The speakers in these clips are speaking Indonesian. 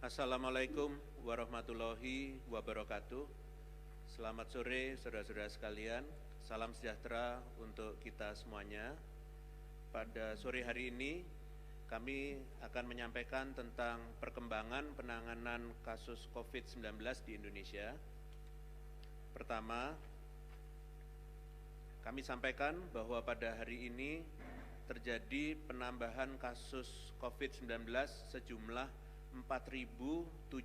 Assalamualaikum warahmatullahi wabarakatuh. Selamat sore saudara-saudara sekalian. Salam sejahtera untuk kita semuanya. Pada sore hari ini kami akan menyampaikan tentang perkembangan penanganan kasus COVID-19 di Indonesia. Pertama, kami sampaikan bahwa pada hari ini terjadi penambahan kasus COVID-19 sejumlah 4.071.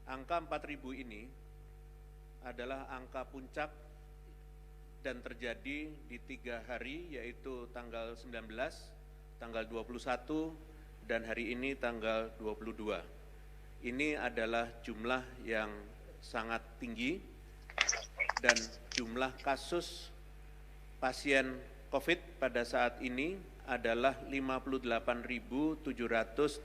Angka 4.000 ini adalah angka puncak dan terjadi di 3 hari, yaitu tanggal 19, tanggal 21, dan hari ini tanggal 22. Ini adalah jumlah yang sangat tinggi dan jumlah kasus pasien COVID pada saat ini adalah 58.788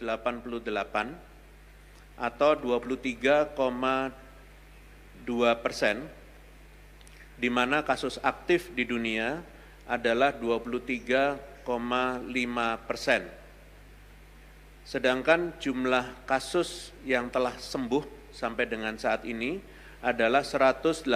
atau 23,2%, di mana kasus aktif di dunia adalah 23,5%. Sedangkan jumlah kasus yang telah sembuh sampai dengan saat ini adalah 184.298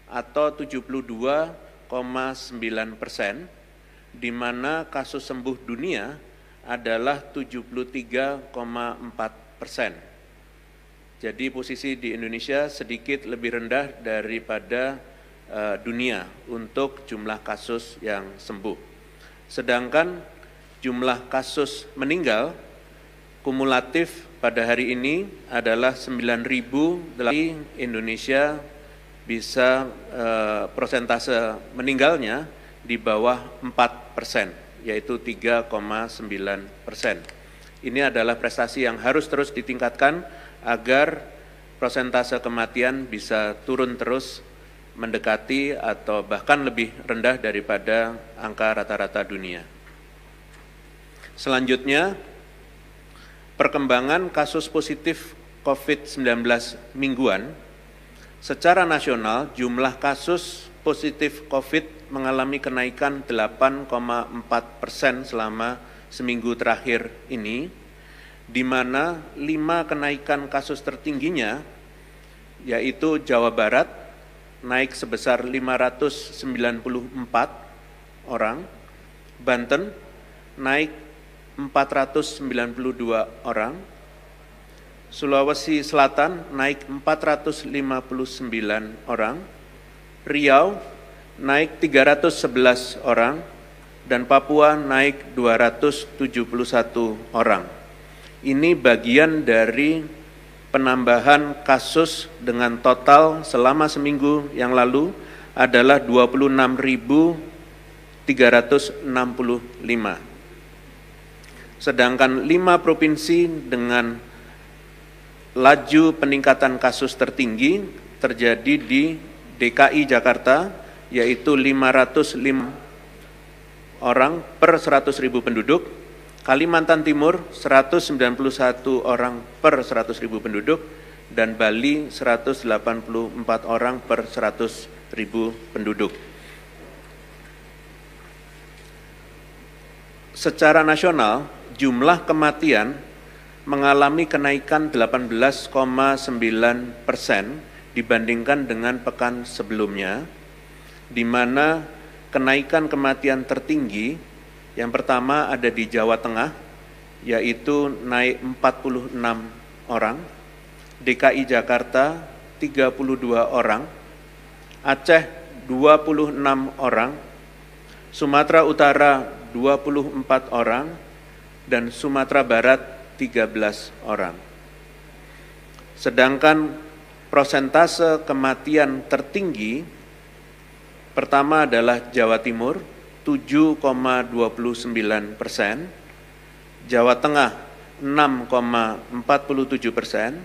atau 72,9%, di mana kasus sembuh dunia adalah 73,4%. Jadi posisi di Indonesia sedikit lebih rendah daripada dunia untuk jumlah kasus yang sembuh. Sedangkan jumlah kasus meninggal kumulatif pada hari ini adalah 9.000. Indonesia bisa persentase meninggalnya di bawah 4%, yaitu 3,9%. Ini adalah prestasi yang harus terus ditingkatkan agar persentase kematian bisa turun terus mendekati atau bahkan lebih rendah daripada angka rata-rata dunia. Selanjutnya, perkembangan kasus positif COVID-19 mingguan. Secara nasional, jumlah kasus positif COVID mengalami kenaikan 8,4% selama seminggu terakhir ini, di mana 5 kenaikan kasus tertingginya, yaitu Jawa Barat naik sebesar 594 orang, Banten naik 492 orang, Sulawesi Selatan naik 459 orang, Riau naik 311 orang, dan Papua naik 271 orang. Ini bagian dari penambahan kasus dengan total selama seminggu yang lalu adalah 26.365. Sedangkan 5 provinsi dengan laju peningkatan kasus tertinggi terjadi di DKI Jakarta, yaitu 505 orang per 100.000 penduduk, Kalimantan Timur 191 orang per 100.000 penduduk, dan Bali 184 orang per 100.000 penduduk. Secara nasional, jumlah kematian mengalami kenaikan 18,9% dibandingkan dengan pekan sebelumnya, di mana kenaikan kematian tertinggi yang pertama ada di Jawa Tengah, yaitu naik 46 orang, DKI Jakarta 32 orang, Aceh 26 orang, Sumatera Utara 24 orang, dan Sumatera Barat 13 orang. Sedangkan persentase kematian tertinggi pertama adalah Jawa Timur 7,29%, Jawa Tengah 6,47%,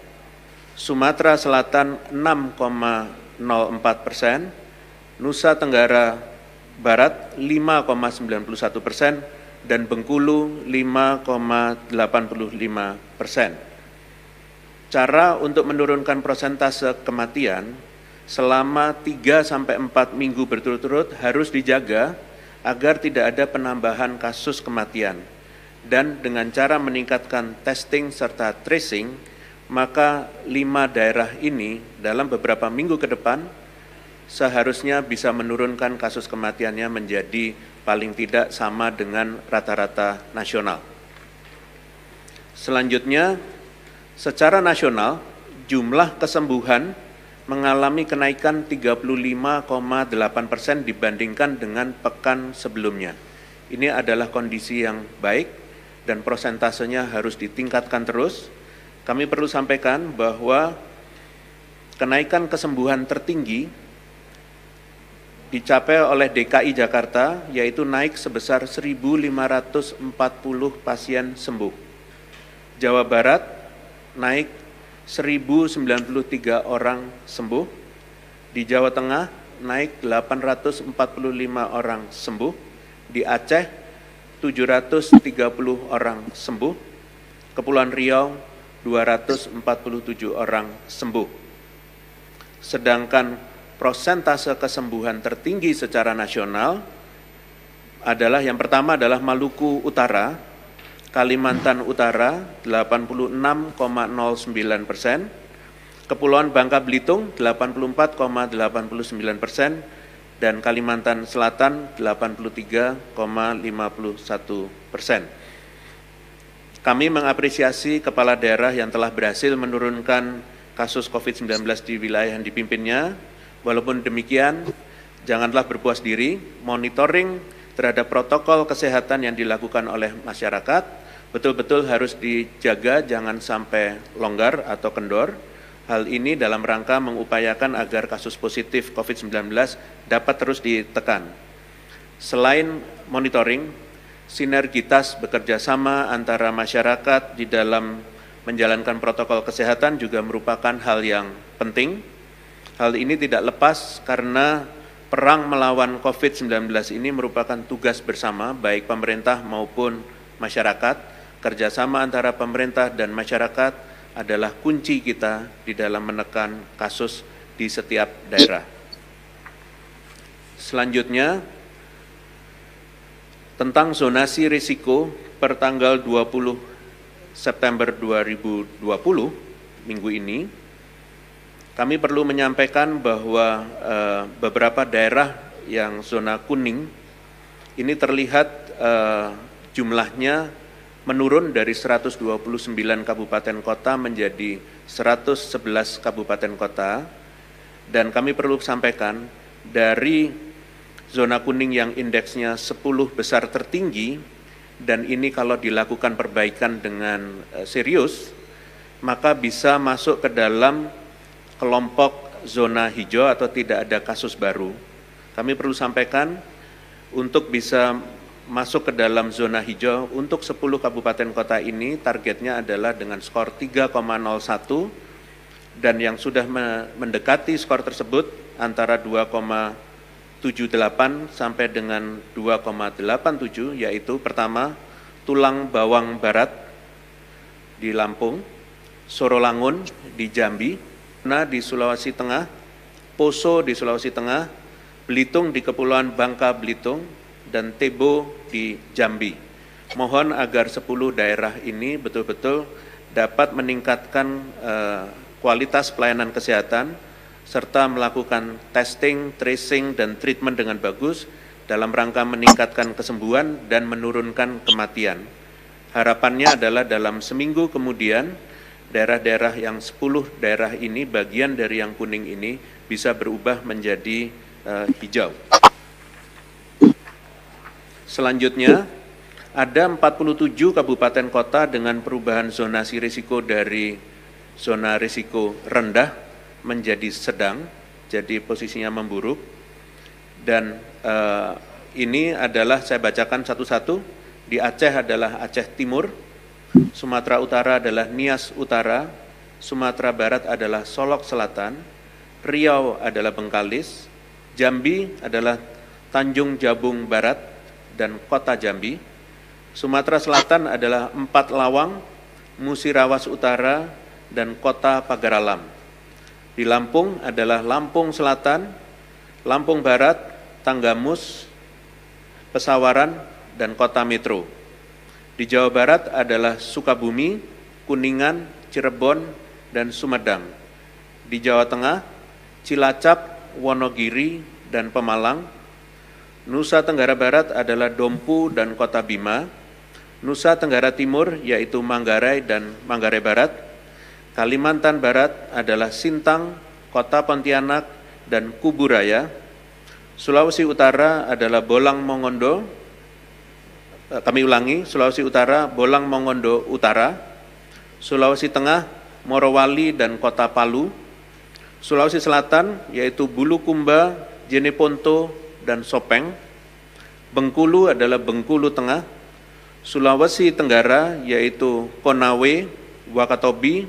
Sumatera Selatan 6,04%, Nusa Tenggara Barat 5,91%, dan Bengkulu 5,85%. Cara untuk menurunkan persentase kematian selama 3-4 minggu berturut-turut harus dijaga agar tidak ada penambahan kasus kematian. Dan dengan cara meningkatkan testing serta tracing, maka 5 daerah ini dalam beberapa minggu ke depan seharusnya bisa menurunkan kasus kematiannya menjadi paling tidak sama dengan rata-rata nasional. Selanjutnya, secara nasional, jumlah kesembuhan mengalami kenaikan 35,8% dibandingkan dengan pekan sebelumnya. Ini adalah kondisi yang baik dan prosentasenya harus ditingkatkan terus. Kami perlu sampaikan bahwa kenaikan kesembuhan tertinggi dicapai oleh DKI Jakarta, yaitu naik sebesar 1.540 pasien sembuh. Jawa Barat naik 1.093 orang sembuh. Di Jawa Tengah naik 845 orang sembuh. Di Aceh 730 orang sembuh. Kepulauan Riau 247 orang sembuh. Sedangkan prosentase kesembuhan tertinggi secara nasional adalah yang pertama adalah Maluku Utara, Kalimantan Utara 86,09%, Kepulauan Bangka Belitung 84,89%, dan Kalimantan Selatan 83,51%. Kami mengapresiasi kepala daerah yang telah berhasil menurunkan kasus COVID-19 di wilayah yang dipimpinnya. Walaupun demikian, janganlah berpuas diri, monitoring terhadap protokol kesehatan yang dilakukan oleh masyarakat betul-betul harus dijaga, jangan sampai longgar atau kendor. Hal ini dalam rangka mengupayakan agar kasus positif COVID-19 dapat terus ditekan. Selain monitoring, sinergitas bekerjasama antara masyarakat di dalam menjalankan protokol kesehatan juga merupakan hal yang penting. Hal ini tidak lepas karena perang melawan COVID-19 ini merupakan tugas bersama baik pemerintah maupun masyarakat. Kerjasama antara pemerintah dan masyarakat adalah kunci kita di dalam menekan kasus di setiap daerah. Selanjutnya, tentang zonasi risiko per tanggal 20 September 2020, minggu ini, kami perlu menyampaikan bahwa beberapa daerah yang zona kuning ini terlihat jumlahnya menurun dari 129 kabupaten kota menjadi 111 kabupaten kota, dan kami perlu sampaikan dari zona kuning yang indeksnya 10 besar tertinggi, dan ini kalau dilakukan perbaikan dengan serius, maka bisa masuk ke dalam kelompok zona hijau atau tidak ada kasus baru. Kami perlu sampaikan untuk bisa masuk ke dalam zona hijau untuk 10 kabupaten kota ini targetnya adalah dengan skor 3,01, dan yang sudah mendekati skor tersebut antara 2,78 sampai dengan 2,87, yaitu pertama Tulang Bawang Barat di Lampung, Sorolangun di Jambi, di Sulawesi Tengah, Poso di Sulawesi Tengah, Belitung di Kepulauan Bangka Belitung, dan Tebo di Jambi. Mohon agar 10 daerah ini betul-betul dapat meningkatkan kualitas pelayanan kesehatan serta melakukan testing, tracing, dan treatment dengan bagus dalam rangka meningkatkan kesembuhan dan menurunkan kematian. Harapannya adalah dalam seminggu kemudian daerah-daerah yang 10 daerah ini, bagian dari yang kuning ini, bisa berubah menjadi hijau. Selanjutnya, ada 47 kabupaten kota dengan perubahan zonasi risiko dari zona risiko rendah menjadi sedang, jadi posisinya memburuk. Dan ini adalah, saya bacakan satu-satu. Di Aceh adalah Aceh Timur, Sumatera Utara adalah Nias Utara, Sumatera Barat adalah Solok Selatan, Riau adalah Bengkalis, Jambi adalah Tanjung Jabung Barat dan Kota Jambi, Sumatera Selatan adalah 4 Lawang, Musirawas Utara, dan Kota Pagar Alam. Di Lampung adalah Lampung Selatan, Lampung Barat, Tanggamus, Pesawaran, dan Kota Metro. Di Jawa Barat adalah Sukabumi, Kuningan, Cirebon, dan Sumedang. Di Jawa Tengah, Cilacap, Wonogiri, dan Pemalang. Nusa Tenggara Barat adalah Dompu dan Kota Bima. Nusa Tenggara Timur yaitu Manggarai dan Manggarai Barat. Kalimantan Barat adalah Sintang, Kota Pontianak, dan Kuburaya. Sulawesi Utara adalah Bolang Mongondo. Sulawesi Utara, Bolang Mongondo Utara. Sulawesi Tengah, Morowali dan Kota Palu. Sulawesi Selatan yaitu Bulukumba, Jeneponto, dan Sopeng. Bengkulu adalah Bengkulu Tengah. Sulawesi Tenggara yaitu Konawe, Wakatobi,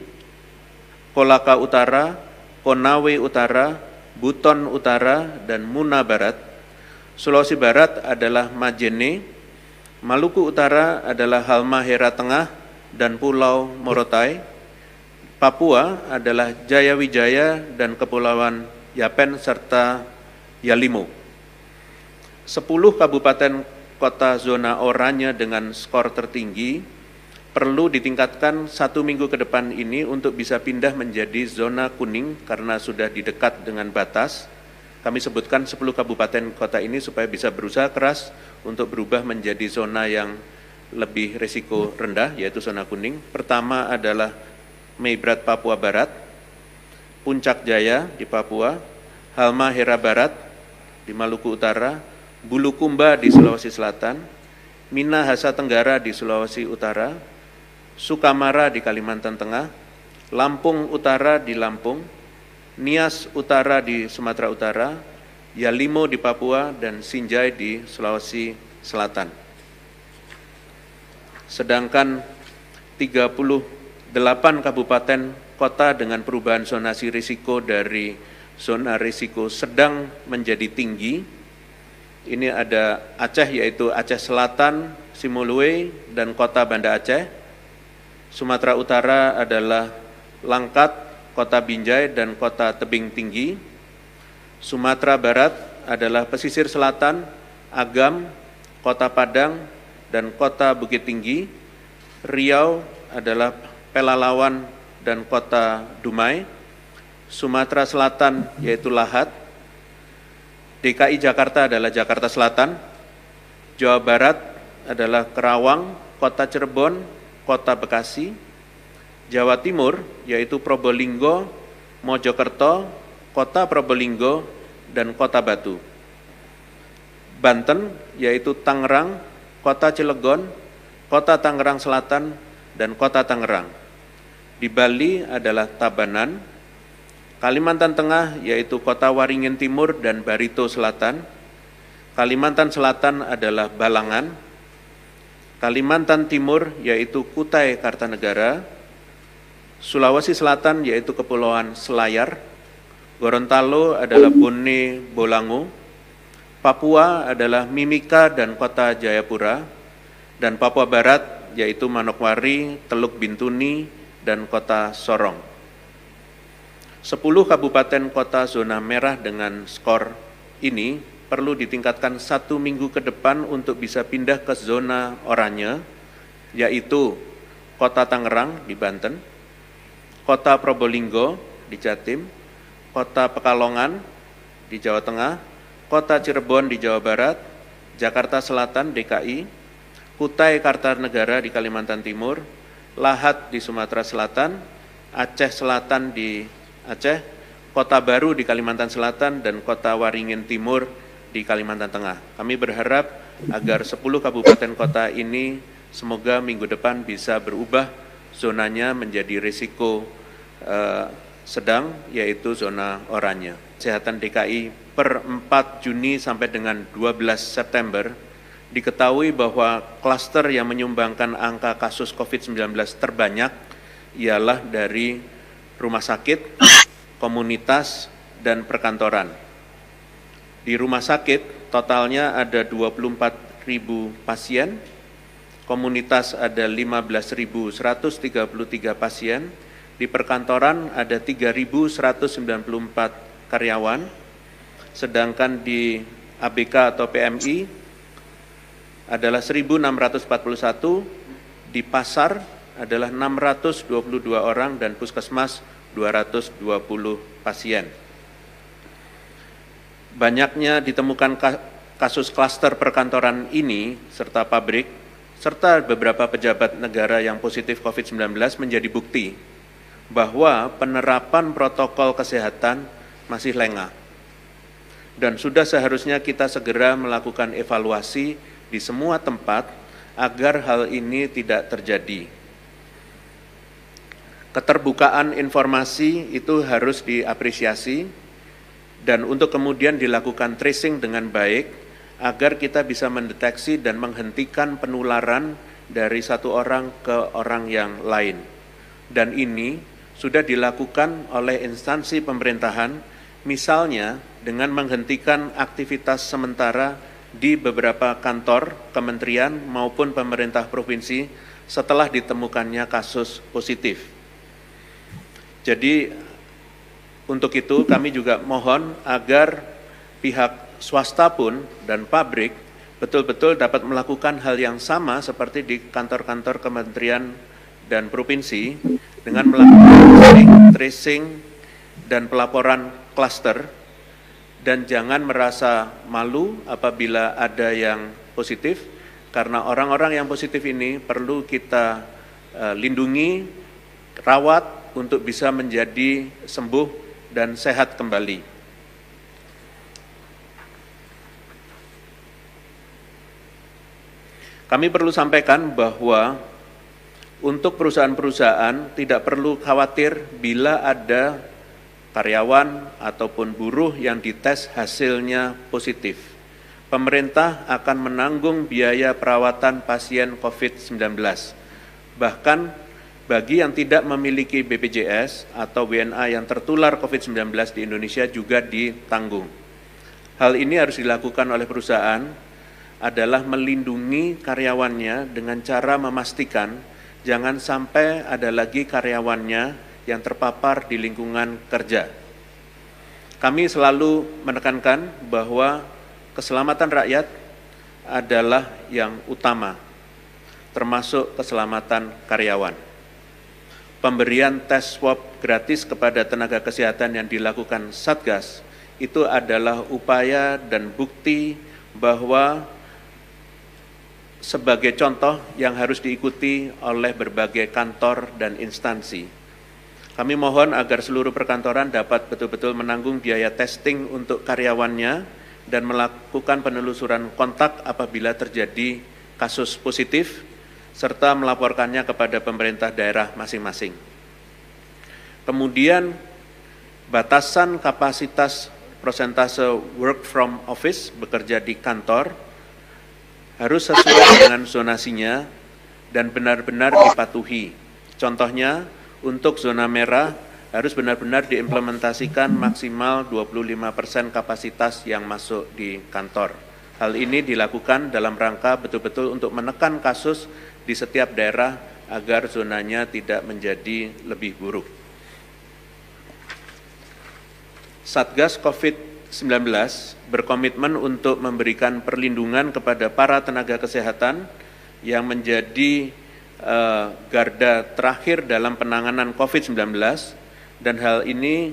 Kolaka Utara, Konawe Utara, Buton Utara, dan Muna Barat. Sulawesi Barat adalah Majene. Maluku Utara adalah Halmahera Tengah dan Pulau Morotai. Papua adalah Jayawijaya dan Kepulauan Yapen serta Yalimo. 10 kabupaten kota zona oranye dengan skor tertinggi perlu ditingkatkan 1 minggu ke depan ini untuk bisa pindah menjadi zona kuning karena sudah didekat dengan batas. Kami sebutkan 10 kabupaten kota ini supaya bisa berusaha keras untuk berubah menjadi zona yang lebih risiko rendah, yaitu zona kuning. Pertama adalah Meibrat Papua Barat, Puncak Jaya di Papua, Halmahera Barat di Maluku Utara, Bulukumba di Sulawesi Selatan, Minahasa Tenggara di Sulawesi Utara, Sukamara di Kalimantan Tengah, Lampung Utara di Lampung, Nias Utara di Sumatera Utara, Yalimo di Papua, dan Sinjai di Sulawesi Selatan. Sedangkan 38 kabupaten kota dengan perubahan zonasi risiko dari zona risiko sedang menjadi tinggi. Ini ada Aceh yaitu Aceh Selatan, Simolue, dan Kota Banda Aceh. Sumatera Utara adalah Langkat, Kota Binjai, dan Kota Tebing Tinggi. Sumatera Barat adalah Pesisir Selatan, Agam, Kota Padang, dan Kota Bukit Tinggi. Riau adalah Pelalawan dan Kota Dumai. Sumatera Selatan yaitu Lahat. DKI Jakarta adalah Jakarta Selatan. Jawa Barat adalah Kerawang, Kota Cirebon, Kota Bekasi. Jawa Timur yaitu Probolinggo, Mojokerto, Kota Probolinggo, dan Kota Batu. Banten yaitu Tangerang, Kota Cilegon, Kota Tangerang Selatan, dan Kota Tangerang. Di Bali adalah Tabanan. Kalimantan Tengah yaitu Kota Waringin Timur dan Barito Selatan. Kalimantan Selatan adalah Balangan. Kalimantan Timur yaitu Kutai Kartanegara. Sulawesi Selatan yaitu Kepulauan Selayar. Gorontalo adalah Bone Bolango. Papua adalah Mimika dan Kota Jayapura. Dan Papua Barat yaitu Manokwari, Teluk Bintuni, dan Kota Sorong. 10 kabupaten kota zona merah dengan skor ini perlu ditingkatkan 1 minggu ke depan untuk bisa pindah ke zona oranye, yaitu Kota Tangerang di Banten, Kota Probolinggo di Jatim, Kota Pekalongan di Jawa Tengah, Kota Cirebon di Jawa Barat, Jakarta Selatan DKI, Kutai Kartanegara di Kalimantan Timur, Lahat di Sumatera Selatan, Aceh Selatan di Aceh, Kota Baru di Kalimantan Selatan, dan Kota Waringin Timur di Kalimantan Tengah. Kami berharap agar 10 kabupaten kota ini semoga minggu depan bisa berubah zonanya menjadi risiko sedang, yaitu zona oranye. Kesehatan DKI per 4 Juni sampai dengan 12 September diketahui bahwa klaster yang menyumbangkan angka kasus COVID-19 terbanyak ialah dari rumah sakit, komunitas, dan perkantoran. Di rumah sakit totalnya ada 24.000 pasien, komunitas ada 15.133 pasien, di perkantoran ada 3.194 karyawan, sedangkan di ABK atau PMI adalah 1.641, di pasar adalah 622 orang, dan puskesmas 220 pasien. Banyaknya ditemukan kasus klaster perkantoran ini, serta pabrik, serta beberapa pejabat negara yang positif COVID-19 menjadi bukti bahwa penerapan protokol kesehatan masih lengah. Dan sudah seharusnya kita segera melakukan evaluasi di semua tempat agar hal ini tidak terjadi. Keterbukaan informasi itu harus diapresiasi, dan untuk kemudian dilakukan tracing dengan baik agar kita bisa mendeteksi dan menghentikan penularan dari satu orang ke orang yang lain. Dan ini sudah dilakukan oleh instansi pemerintahan, misalnya dengan menghentikan aktivitas sementara di beberapa kantor, kementerian maupun pemerintah provinsi setelah ditemukannya kasus positif. Jadi untuk itu kami juga mohon agar pihak swasta pun dan pabrik betul-betul dapat melakukan hal yang sama seperti di kantor-kantor kementerian dan provinsi dengan melakukan tracing dan pelaporan klaster, dan jangan merasa malu apabila ada yang positif, karena orang-orang yang positif ini perlu kita lindungi, rawat untuk bisa menjadi sembuh dan sehat kembali. Kami perlu sampaikan bahwa untuk perusahaan-perusahaan tidak perlu khawatir bila ada karyawan ataupun buruh yang dites hasilnya positif. Pemerintah akan menanggung biaya perawatan pasien COVID-19. Bahkan bagi yang tidak memiliki BPJS atau WNA yang tertular COVID-19 di Indonesia juga ditanggung. Hal ini harus dilakukan oleh perusahaan adalah melindungi karyawannya dengan cara memastikan jangan sampai ada lagi karyawannya yang terpapar di lingkungan kerja. Kami selalu menekankan bahwa keselamatan rakyat adalah yang utama, termasuk keselamatan karyawan. Pemberian tes swab gratis kepada tenaga kesehatan yang dilakukan Satgas itu adalah upaya dan bukti bahwa sebagai contoh yang harus diikuti oleh berbagai kantor dan instansi. Kami mohon agar seluruh perkantoran dapat betul-betul menanggung biaya testing untuk karyawannya dan melakukan penelusuran kontak apabila terjadi kasus positif, serta melaporkannya kepada pemerintah daerah masing-masing. Kemudian, batasan kapasitas persentase work from office, bekerja di kantor, harus sesuai dengan zonasinya dan benar-benar dipatuhi. Contohnya, untuk zona merah harus benar-benar diimplementasikan maksimal 25% kapasitas yang masuk di kantor. Hal ini dilakukan dalam rangka betul-betul untuk menekan kasus di setiap daerah agar zonanya tidak menjadi lebih buruk. Satgas COVID-19 berkomitmen untuk memberikan perlindungan kepada para tenaga kesehatan yang menjadi garda terakhir dalam penanganan COVID-19, dan hal ini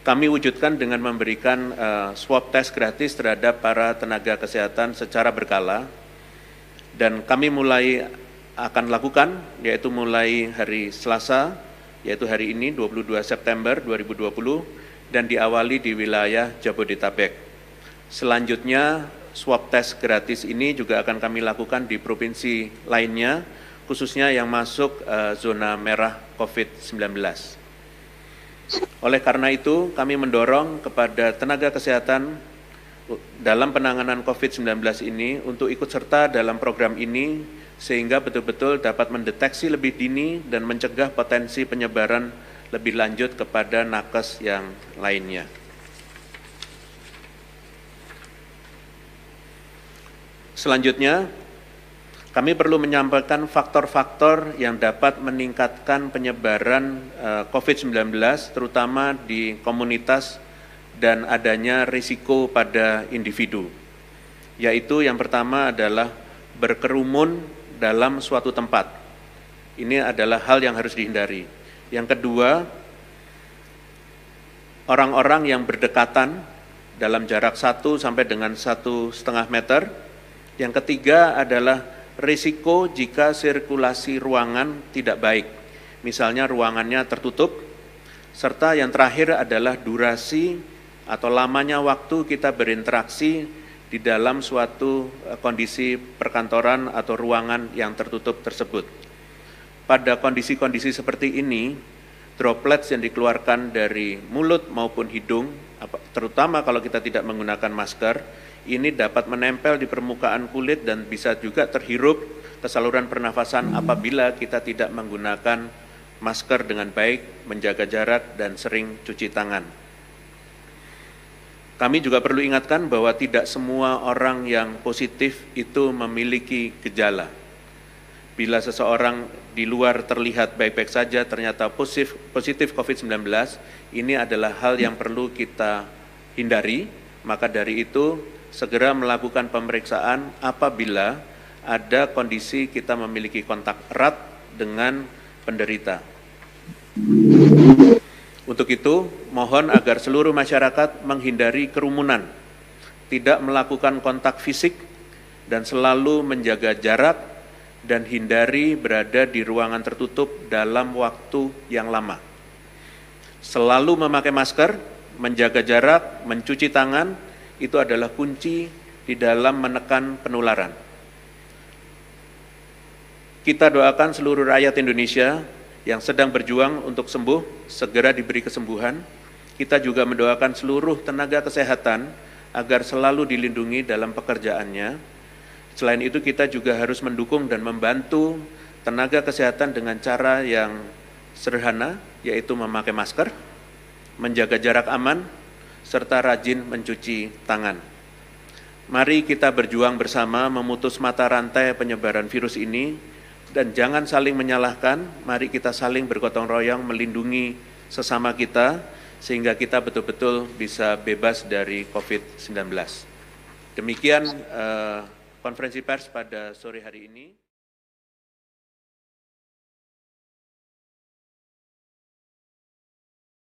kami wujudkan dengan memberikan swab test gratis terhadap para tenaga kesehatan secara berkala, dan kami mulai akan lakukan, yaitu mulai hari Selasa, yaitu hari ini 22 September 2020, dan diawali di wilayah Jabodetabek. Selanjutnya, swab test gratis ini juga akan kami lakukan di provinsi lainnya, khususnya yang masuk zona merah COVID-19. Oleh karena itu, kami mendorong kepada tenaga kesehatan dalam penanganan COVID-19 ini untuk ikut serta dalam program ini, sehingga betul-betul dapat mendeteksi lebih dini dan mencegah potensi penyebaran lebih lanjut kepada nakes yang lainnya. Selanjutnya, Kami perlu menyampaikan faktor-faktor yang dapat meningkatkan penyebaran COVID-19, terutama di komunitas dan adanya risiko pada individu. Yaitu yang pertama adalah berkerumun dalam suatu tempat. Ini adalah hal yang harus dihindari. Yang kedua, orang-orang yang berdekatan dalam jarak 1 sampai dengan 1,5 meter. Yang ketiga adalah risiko jika sirkulasi ruangan tidak baik, misalnya ruangannya tertutup, serta yang terakhir adalah durasi atau lamanya waktu kita berinteraksi di dalam suatu kondisi perkantoran atau ruangan yang tertutup tersebut. Pada kondisi-kondisi seperti ini, droplets yang dikeluarkan dari mulut maupun hidung, terutama kalau kita tidak menggunakan masker, ini dapat menempel di permukaan kulit dan bisa juga terhirup ke saluran pernafasan apabila kita tidak menggunakan masker dengan baik, menjaga jarak, dan sering cuci tangan. Kami juga perlu ingatkan bahwa tidak semua orang yang positif itu memiliki gejala. Bila seseorang di luar terlihat baik-baik saja, ternyata positif COVID-19, ini adalah hal yang perlu kita hindari. Maka dari itu, segera melakukan pemeriksaan apabila ada kondisi kita memiliki kontak erat dengan penderita. Untuk itu, mohon agar seluruh masyarakat menghindari kerumunan, tidak melakukan kontak fisik, dan selalu menjaga jarak dan hindari berada di ruangan tertutup dalam waktu yang lama. Selalu memakai masker, menjaga jarak, mencuci tangan, itu adalah kunci di dalam menekan penularan. Kita doakan seluruh rakyat Indonesia yang sedang berjuang untuk sembuh, segera diberi kesembuhan. Kita juga mendoakan seluruh tenaga kesehatan agar selalu dilindungi dalam pekerjaannya. Selain itu, kita juga harus mendukung dan membantu tenaga kesehatan dengan cara yang sederhana, yaitu memakai masker, menjaga jarak aman, serta rajin mencuci tangan. Mari kita berjuang bersama memutus mata rantai penyebaran virus ini, dan jangan saling menyalahkan, mari kita saling bergotong royong melindungi sesama kita, sehingga kita betul-betul bisa bebas dari COVID-19. Demikian konferensi pers pada sore hari ini.